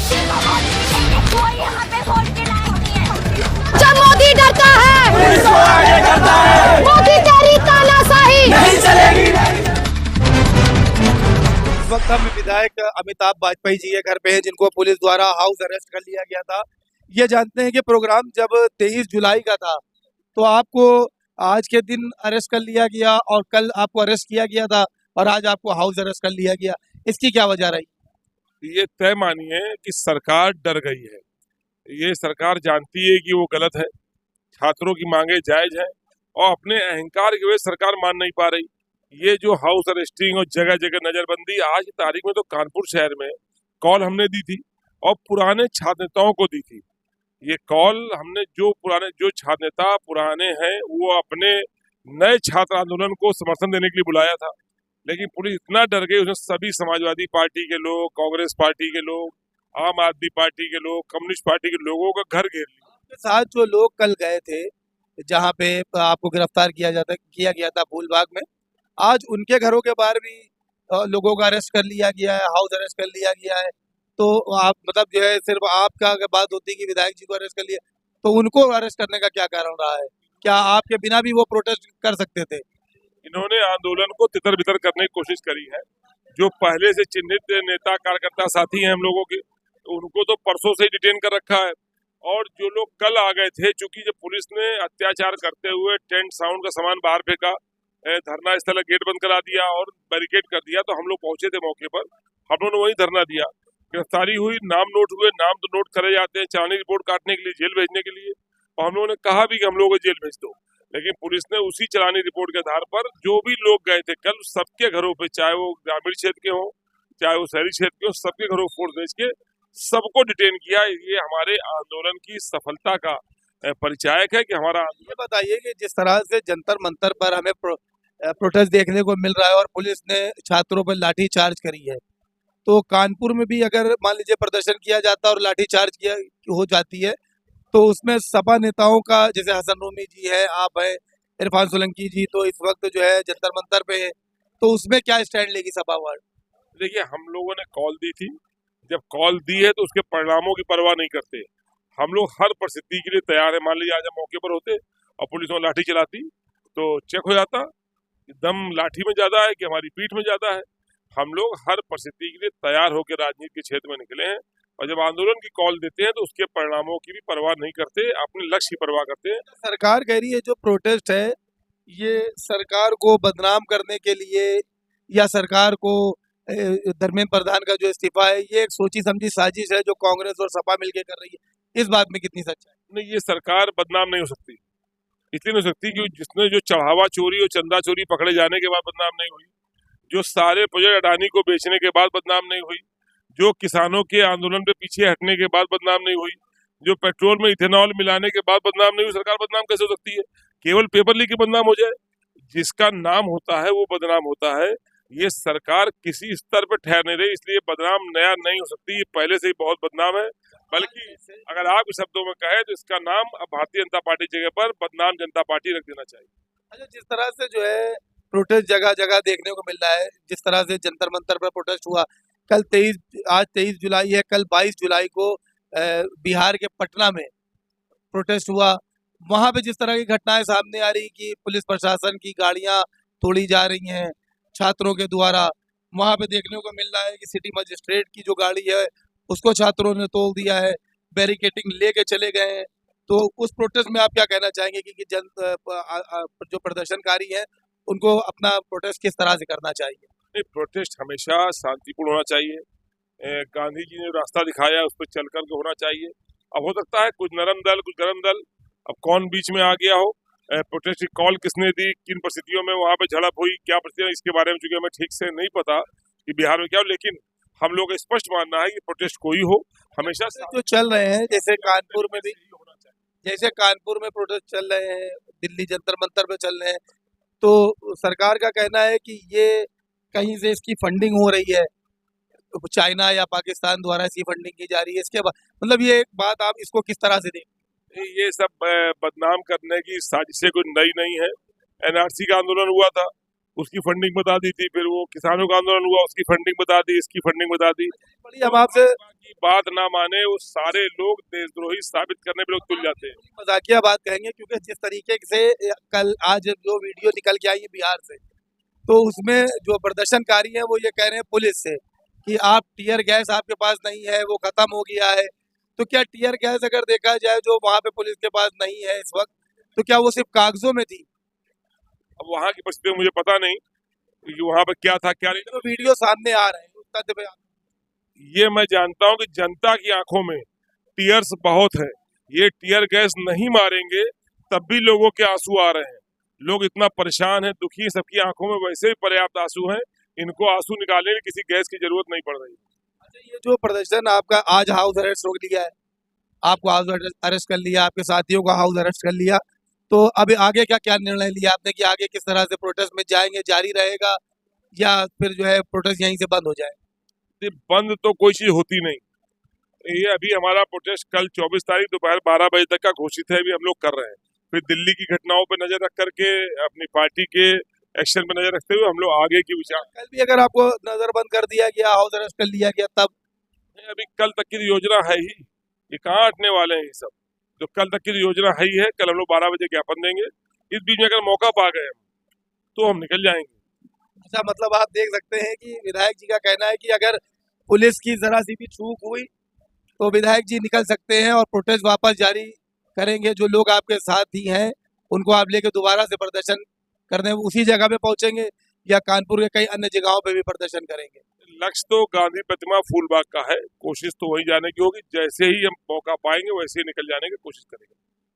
कोई यहाँ पे वोट के लायक नहीं है। जब मोदी डरता है मोदी तेरी तानाशाही नहीं चलेगी। इस वक्त हम विधायक अमिताभ वाजपेयी जी के घर पे हैं, जिनको पुलिस द्वारा हाउस अरेस्ट कर लिया गया था। ये जानते हैं कि प्रोग्राम जब 23 जुलाई का था तो आपको आज के दिन अरेस्ट कर लिया गया और कल आपको अरेस्ट किया गया था और आज आपको हाउस अरेस्ट कर लिया गया, इसकी क्या वजह रही? ये तय मानिए कि सरकार डर गई है। ये सरकार जानती है कि वो गलत है, छात्रों की मांगे जायज है और अपने अहंकार की वजह से सरकार मान नहीं पा रही। ये जो हाउस अरेस्टिंग और जगह जगह नजरबंदी, आज की तारीख में तो कानपुर शहर में कॉल हमने दी थी और पुराने छात्र नेताओं को दी थी। ये कॉल हमने जो छात्र नेता पुराने हैं वो अपने नए छात्र आंदोलन को समर्थन देने के लिए बुलाया था, लेकिन पुलिस इतना डर गई, उसने सभी समाजवादी पार्टी के लोग, कांग्रेस पार्टी के लोग, आम आदमी पार्टी के लोग, कम्युनिस्ट पार्टी के लोगों का घर घेर लिया। आपके साथ जो लोग कल गए थे जहाँ पे आपको गिरफ्तार किया गया था फूलबाग में, आज उनके घरों के बाहर भी लोगों का अरेस्ट कर लिया गया है, हाउस अरेस्ट कर लिया गया है। तो आप मतलब जो है सिर्फ आपका अगर बात होती कि विधायक जी को अरेस्ट कर लिया, तो उनको अरेस्ट करने का क्या कारण रहा है? क्या आपके बिना भी वो प्रोटेस्ट कर सकते थे? इन्होंने आंदोलन को तितर बितर करने की कोशिश करी है। जो पहले से चिन्हित नेता कार्यकर्ता साथी हैं हम लोगों के, उनको तो परसों से ही डिटेन कर रखा है। और जो लोग कल आ गए थे, चूंकि जब पुलिस ने अत्याचार करते हुए टेंट साउंड का सामान बाहर फेंका, धरना स्थल गेट बंद करा दिया और बैरिकेड कर दिया, तो हम लोग पहुंचे थे मौके पर, हम लोगों ने वही धरना दिया। गिरफ्तारी हुई, नाम नोट हुए, नाम तो नोट करे जाते हैं चालानी रिपोर्ट काटने के लिए, जेल भेजने के लिए, और हम लोगों ने कहा भी कि हम लोगों को जेल भेज दो, लेकिन पुलिस ने उसी चालानी रिपोर्ट के आधार पर जो भी लोग गए थे कल, सबके घरों पे, चाहे वो ग्रामीण क्षेत्र के हों चाहे वो शहरी क्षेत्र के हों, सबके घरों फोर्स भेज के सबको डिटेन किया। ये हमारे आंदोलन की सफलता का परिचायक है कि हमारा। ये बताइए कि जिस तरह से जंतर मंतर पर हमें प्रोटेस्ट देखने को मिल रहा है और पुलिस ने छात्रों पर लाठी चार्ज करी है, तो कानपुर में भी अगर मान लीजिए प्रदर्शन किया जाता और लाठी चार्ज किया हो जाती है, तो उसमें सपा नेताओं का, जैसे हसन रूमी जी है, आप है, इरफान सोलंकी जी, तो इस वक्त जो है जंतर मंतर पे है, तो उसमें क्या स्टैंड लेगी सपा वार्ड? देखिए, हम लोगों ने कॉल दी थी, जब कॉल दी है तो उसके परिणामों की परवाह नहीं करते। हम लोग हर परिस्थिति के लिए तैयार है। मान लीजिए आज हम मौके पर होते और पुलिस में लाठी चलाती तो चेक हो जाता, दम लाठी में ज्यादा है कि हमारी पीठ में ज्यादा है। हम लोग हर परिस्थिति के लिए तैयार होकर राजनीति के क्षेत्र में निकले हैं और जब आंदोलन की कॉल देते हैं तो उसके परिणामों की भी परवाह नहीं करते, अपने लक्ष्य की परवाह करते हैं। सरकार कह रही है जो प्रोटेस्ट है ये सरकार को बदनाम करने के लिए, या सरकार को धर्मेंद्र प्रधान का जो इस्तीफा है ये एक सोची समझी साजिश है जो कांग्रेस और सपा मिलकर कर रही है। इस बात में कितनी सच्चाई? नहीं, ये सरकार बदनाम नहीं हो सकती, इसलिए नहीं हो सकती कि जिसने जो चढ़ावा चोरी और चंदा चोरी पकड़े जाने के बाद बदनाम नहीं हुई, जो सारे प्रोजेक्ट अडानी को बेचने के बाद बदनाम नहीं हुई, जो किसानों के आंदोलन पे पीछे हटने के बाद बदनाम नहीं हुई, जो पेट्रोल में इथेनॉल मिलाने के बाद बदनाम नहीं हुई, सरकार बदनाम कैसे हो सकती है? केवल पेपर लीक बदनाम हो जाए? जिसका नाम होता है वो बदनाम होता है। ये सरकार किसी स्तर पर ठहर नहीं रही, इसलिए बदनाम नया नहीं हो सकती, ये पहले से ही बहुत बदनाम है। बल्कि अगर आप इस शब्दों में कहें तो इसका नाम अब भारतीय जनता पार्टी जगह पर बदनाम जनता पार्टी रख देना चाहिए। अच्छा, जिस तरह से जो है प्रोटेस्ट जगह जगह देखने को मिल रहा है, जिस तरह से जंतर मंतर पर प्रोटेस्ट हुआ, कल 23 जुलाई है, कल 22 जुलाई को बिहार के पटना में प्रोटेस्ट हुआ, वहां पे जिस तरह की घटनाएं सामने आ रही कि पुलिस प्रशासन की गाड़ियां तोड़ी जा रही हैं छात्रों के द्वारा, वहां पे देखने को मिल रहा है कि सिटी मजिस्ट्रेट की जो गाड़ी है उसको छात्रों ने तोड़ दिया है, बैरिकेटिंग लेके चले गए हैं। तो उस प्रोटेस्ट में आप क्या कहना चाहेंगे कि जो प्रदर्शनकारी हैं उनको अपना प्रोटेस्ट किस तरह से करना चाहिए? नहीं, प्रोटेस्ट हमेशा शांतिपूर्ण होना चाहिए। गांधी जी ने रास्ता दिखाया, उस पर चल करके होना चाहिए। अब हो सकता है कुछ नरम दल कुछ गरम दल, अब कौन बीच में आ गया हो, प्रोटेस्ट की कॉल किसने दी, किन परिस्थितियों में वहां पे झड़प हुई, क्या परिस्थितियां, इसके बारे में चूंकि हमें ठीक से नहीं पता कि बिहार में क्या हो, लेकिन हम लोग का स्पष्ट मानना है कि प्रोटेस्ट कोई हो हमेशा जो चल रहे हैं, जैसे कानपुर में भी, जैसे कानपुर में प्रोटेस्ट चल रहे हैं, दिल्ली जंतर मंतर पे चल रहे हैं, तो सरकार का कहना है कि ये कहीं से इसकी फंडिंग हो रही है, चाइना या पाकिस्तान द्वारा इसकी फंडिंग की जा रही है। इसके बाद मतलब ये एक बात आप इसको किस तरह से देखें? ये सब बदनाम करने की साजिशें कोई नई नहीं है। एनआरसी का आंदोलन हुआ था, उसकी फंडिंग बता दी थी, फिर वो किसानों का आंदोलन हुआ, उसकी फंडिंग बता दी, इसकी फंडिंग बता दी। बड़ी हम आपसे की बात ना माने वो सारे लोग देशद्रोही साबित करने पे लोग तुल जाते हैं। मजाकिया बात कहेंगे, क्योंकि जिस तरीके से कल आज जो वीडियो निकल के आई है बिहार से, तो उसमें जो प्रदर्शनकारी हैं वो ये कह रहे हैं पुलिस से कि आप टीयर गैस आपके पास नहीं है, वो खत्म हो गया है। तो क्या टीयर गैस अगर देखा जाए जो वहाँ पे पुलिस के पास नहीं है इस वक्त, तो क्या वो सिर्फ कागजों में थी? अब वहाँ की परिस्थिति मुझे पता नहीं कि वहाँ पे क्या था क्या नहीं था। तो वीडियो सामने आ रहे हैं उस तथ्य पे ये मैं जानता हूँ कि जनता की आंखों में टीयर्स बहुत है। ये टीयर गैस नहीं मारेंगे तब भी लोगों के आंसू आ रहे हैं। लोग इतना परेशान हैं, दुखी हैं, सबकी आंखों में वैसे ही पर्याप्त आंसू हैं। इनको आंसू निकालने की किसी गैस की जरूरत नहीं पड़ रही। अच्छा, ये जो प्रदर्शन आपका आज हाउस अरेस्ट रोक लिया है, आपको हाउस अरेस्ट कर लिया, आपके साथियों को हाउस अरेस्ट कर लिया, तो अब आगे क्या क्या निर्णय लिया आपने कि आगे किस तरह से प्रोटेस्ट में जाएंगे, जारी रहेगा या फिर जो है प्रोटेस्ट यहीं से बंद हो जाए? बंद तो कोई चीज होती नहीं। ये अभी हमारा प्रोटेस्ट कल 24 तारीख दोपहर 12 बजे तक का घोषित है, अभी हम लोग कर रहे हैं। फिर दिल्ली की घटनाओं पर नजर रख करके अपनी पार्टी के एक्शन पर नजर रखते हुए हम लोग आगे की विचार। कल भी अगर आपको नजरबंद कर दिया गया, हाउस अरेस्ट कर लिया गया, तब अभी कल तक की योजना है ही, ये कहाँ हटने वाले हैं ये सब। जो कल तक की योजना है ही है, कल हम लोग 12 बजे ज्ञापन देंगे। इस बीच में अगर मौका पा गए तो हम निकल जाएंगे। अच्छा, मतलब आप देख सकते हैं कि विधायक जी का कहना है कि अगर पुलिस की जरा सी भी चूक हुई तो विधायक जी निकल सकते हैं और प्रोटेस्ट वापस जारी करेंगे। जो लोग आपके साथ ही हैं उनको आप लेके दोबारा से प्रदर्शन करने उसी जगह पे पहुंचेंगे या कानपुर के कई अन्य जगहों पे भी प्रदर्शन करेंगे? लक्ष्य तो गांधी प्रतिमा फूलबाग का है, कोशिश तो वही जाने की होगी। जैसे ही हम मौका पाएंगे वैसे ही निकल जाने की कोशिश करेंगे।